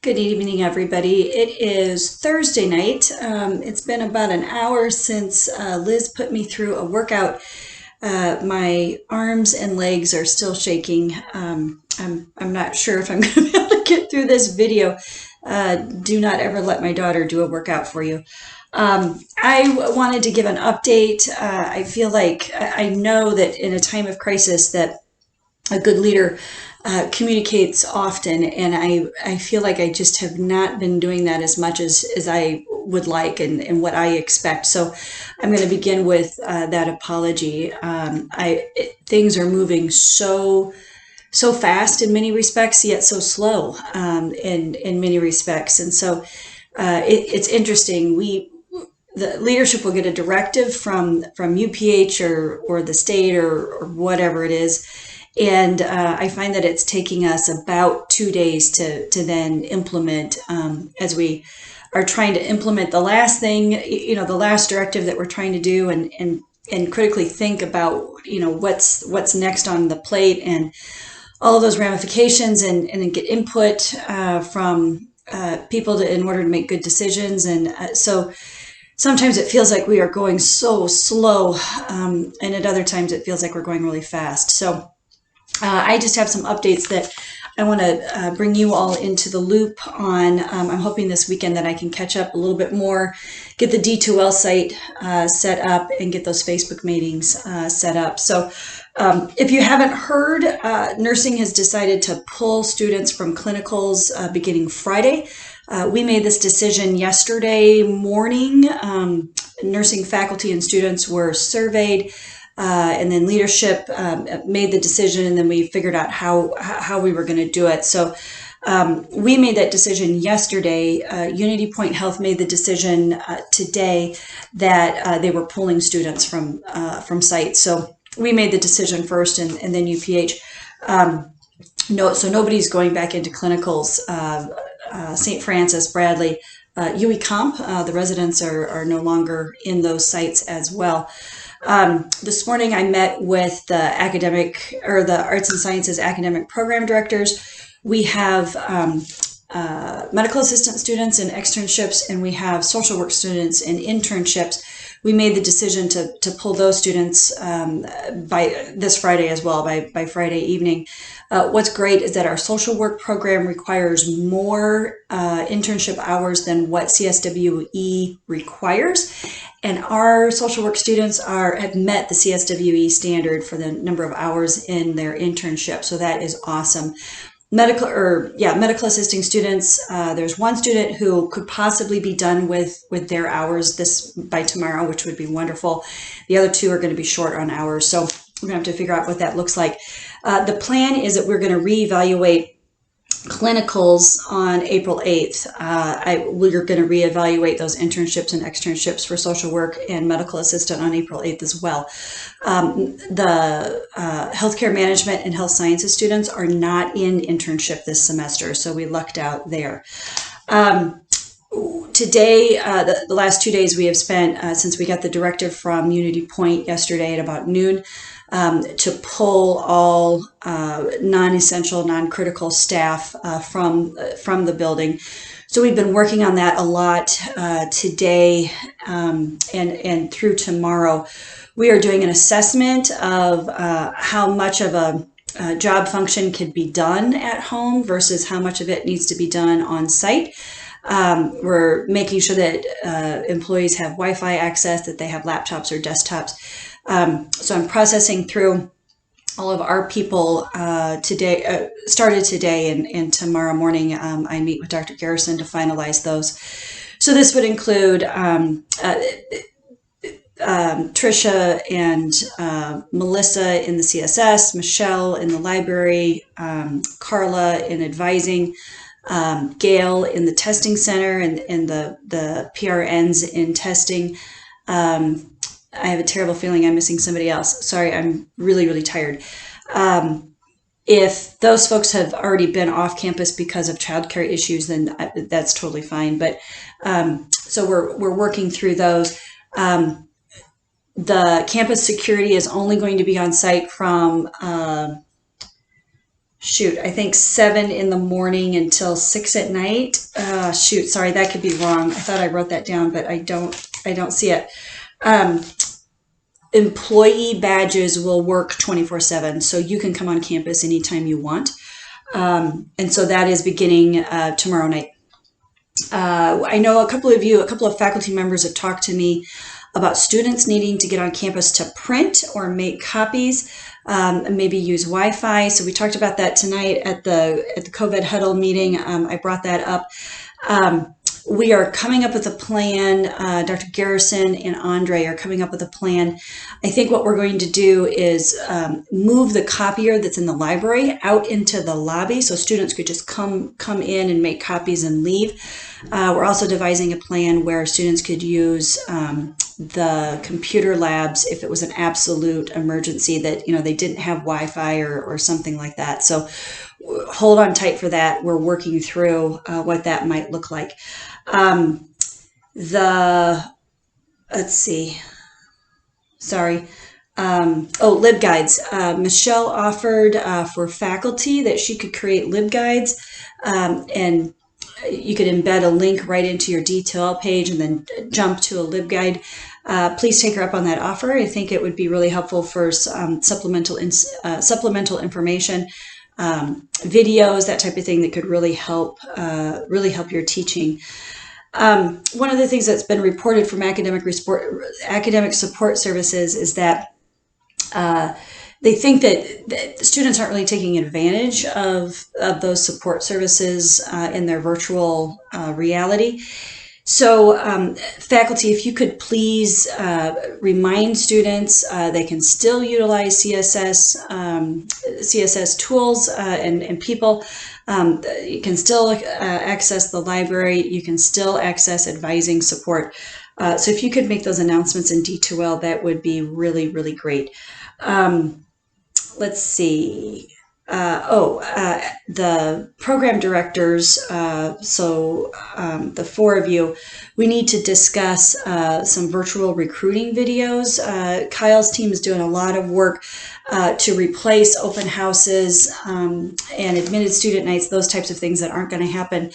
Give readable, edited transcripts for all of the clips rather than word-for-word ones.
Good evening, everybody. It is Thursday night. It's been about an hour since Liz put me through a workout. My arms and legs are still shaking. I'm not sure if I'm going to be able to get through this video. Do not ever let my daughter do a workout for you. I wanted to give an update. I feel like I know that in a time of crisis that a good leader communicates often, and I feel like I just have not been doing that as much as I would like and what I expect. So I'm going to begin with that apology. Things are moving so fast in many respects, yet so slow in many respects, and so it's interesting. The leadership will get a directive from UPH or the state or whatever it is. And I find that it's taking us about 2 days to then implement as we are trying to implement the last thing, the last directive that we're trying to do and critically think about, what's next on the plate and all of those ramifications and get input from people in order to make good decisions. And so sometimes it feels like we are going so slow, and at other times it feels like we're going really fast. So I just have some updates that I want to bring you all into the loop on. I'm hoping this weekend that I can catch up a little bit more, get the D2L site set up, and get those Facebook meetings set up. So if you haven't heard, nursing has decided to pull students from clinicals beginning Friday. We made this decision yesterday morning. Nursing faculty and students were surveyed. And then leadership made the decision, and then we figured out how we were going to do it. So we made that decision yesterday. Unity Point Health made the decision today that they were pulling students from sites. So we made the decision first, and then UPH. So nobody's going back into clinicals. St. Francis, Bradley, UE Comp, the residents are no longer in those sites as well. This morning I met with the Arts and Sciences academic program directors. We have medical assistant students in externships, and we have social work students in internships. We made the decision to pull those students by this Friday as well, by Friday evening. What's great is that our social work program requires more internship hours than what CSWE requires. And our social work students have met the CSWE standard for the number of hours in their internship. So that is awesome. Medical assisting students, there's one student who could possibly be done with their hours by tomorrow, which would be wonderful. The other two are going to be short on hours. So we're going to have to figure out what that looks like. The plan is that we're going to reevaluate clinicals on April 8th. We're going to reevaluate those internships and externships for social work and medical assistant on April 8th as well. The healthcare management and health sciences students are not in internship this semester, so we lucked out there. Today, the last 2 days we have spent, since we got the directive from Unity Point yesterday at about noon, to pull all non-essential, non-critical staff from the building. So we've been working on that a lot today and through tomorrow. We are doing an assessment of how much of a job function could be done at home versus how much of it needs to be done on site. We're making sure that employees have Wi-Fi access, that they have laptops or desktops. So I'm processing through all of our people today, started today, and tomorrow morning I meet with Dr. Garrison to finalize those. So this would include Tricia and Melissa in the CSS, Michelle in the library, Carla in advising, Gail in the testing center, and the PRNs in testing. I have a terrible feeling I'm missing somebody else. Sorry, I'm really, really tired. If those folks have already been off campus because of childcare issues, then that's totally fine. But so we're working through those. The campus security is only going to be on site from I think 7 in the morning until 6 at night. Sorry, that could be wrong. I thought I wrote that down, but I don't see it. Employee badges will work 24/7, so you can come on campus anytime you want. And so that is beginning tomorrow night. I know a couple of faculty members have talked to me about students needing to get on campus to print or make copies, and maybe use Wi-Fi. So we talked about that tonight at the COVID huddle meeting. I brought that up. We are coming up with a plan. Dr. Garrison and Andre are coming up with a plan. I think what we're going to do is move the copier that's in the library out into the lobby so students could just come in and make copies and leave. We're also devising a plan where students could use the computer labs if it was an absolute emergency that, they didn't have Wi-Fi or something like that. So hold on tight for that. We're working through what that might look like. Let's see. Sorry. LibGuides. Michelle offered for faculty that she could create LibGuides, and you could embed a link right into your detail page and then jump to a LibGuide. Please take her up on that offer. I think it would be really helpful for supplemental information, videos, that type of thing that could really help your teaching. One of the things that's been reported from academic support services is that they think that students aren't really taking advantage of those support services in their virtual reality. So faculty, if you could please remind students they can still utilize CSS tools and people. You can still access the library. You can still access advising support. So if you could make those announcements in D2L, that would be really, really great. Let's see. The program directors, the 4 of you, we need to discuss some virtual recruiting videos. Kyle's team is doing a lot of work to replace open houses and admitted student nights, those types of things that aren't going to happen.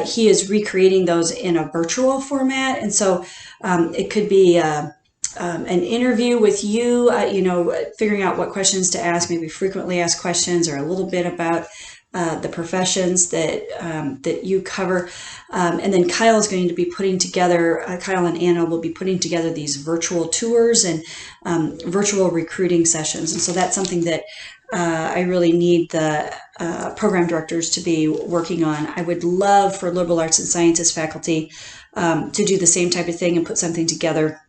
He is recreating those in a virtual format, and so it could be an interview with you, figuring out what questions to ask, maybe frequently asked questions, or a little bit about the professions that you cover. And then Kyle is going to be putting together, Kyle and Anna will be putting together these virtual tours and virtual recruiting sessions. And so that's something that I really need the program directors to be working on. I would love for liberal arts and sciences faculty to do the same type of thing and put something together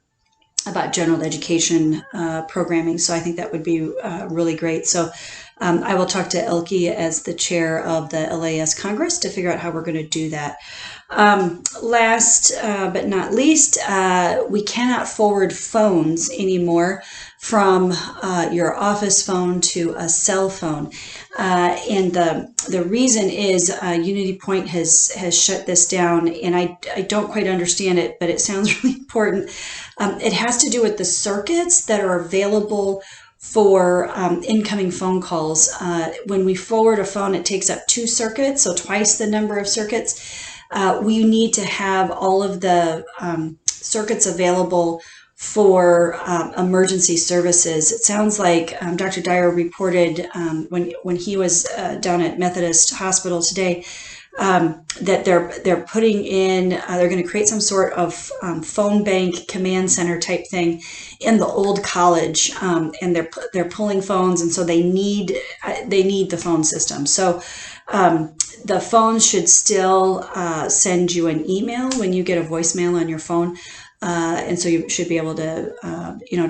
about general education programming. So I think that would be really great. So I will talk to Elke as the chair of the LAS Congress to figure out how we're going to do that. Last but not least, we cannot forward phones anymore from your office phone to a cell phone. And the reason is Unity Point has shut this down, and I don't quite understand it, but it sounds really important. It has to do with the circuits that are available for incoming phone calls. When we forward a phone, it takes up 2 circuits, so twice the number of circuits. We need to have all of the circuits available for emergency services. It sounds like Dr. Dyer reported when he was down at Methodist Hospital today that they're putting in, they're going to create some sort of phone bank command center type thing in the old college, and they're pulling phones, and so they need the phone system. So the phone should still send you an email when you get a voicemail on your phone. And so you should be able to,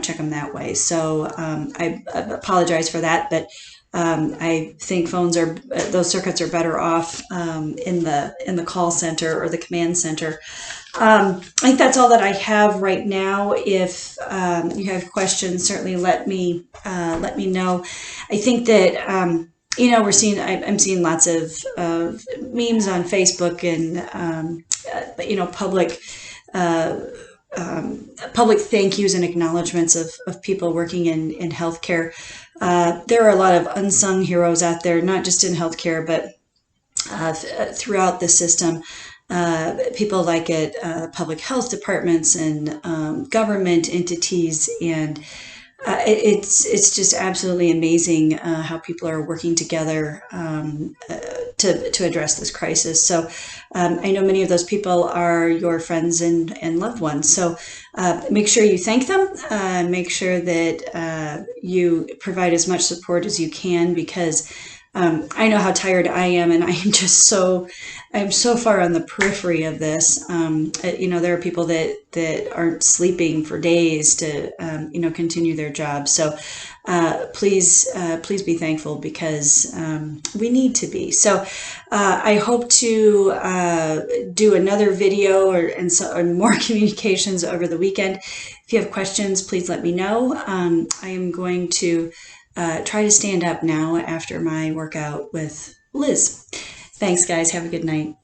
check them that way. So I apologize for that, but I think those circuits are better off in the call center or the command center. I think that's all that I have right now. If you have questions, certainly let me know. I think that I'm seeing lots of memes on Facebook and public thank yous and acknowledgments of people working in healthcare. There are a lot of unsung heroes out there, not just in healthcare, but throughout the system. People like it, public health departments and government entities, and it's just absolutely amazing how people are working together to address this crisis. So I know many of those people are your friends and loved ones. So make sure you thank them. Make sure that you provide as much support as you can, because I know how tired I am, and I'm so far on the periphery of this. There are people that aren't sleeping for days to, continue their jobs. So please be thankful, because we need to be. So I hope to do another video or more communications over the weekend. If you have questions, please let me know. I am going to try to stand up now after my workout with Liz. Thanks, guys. Have a good night.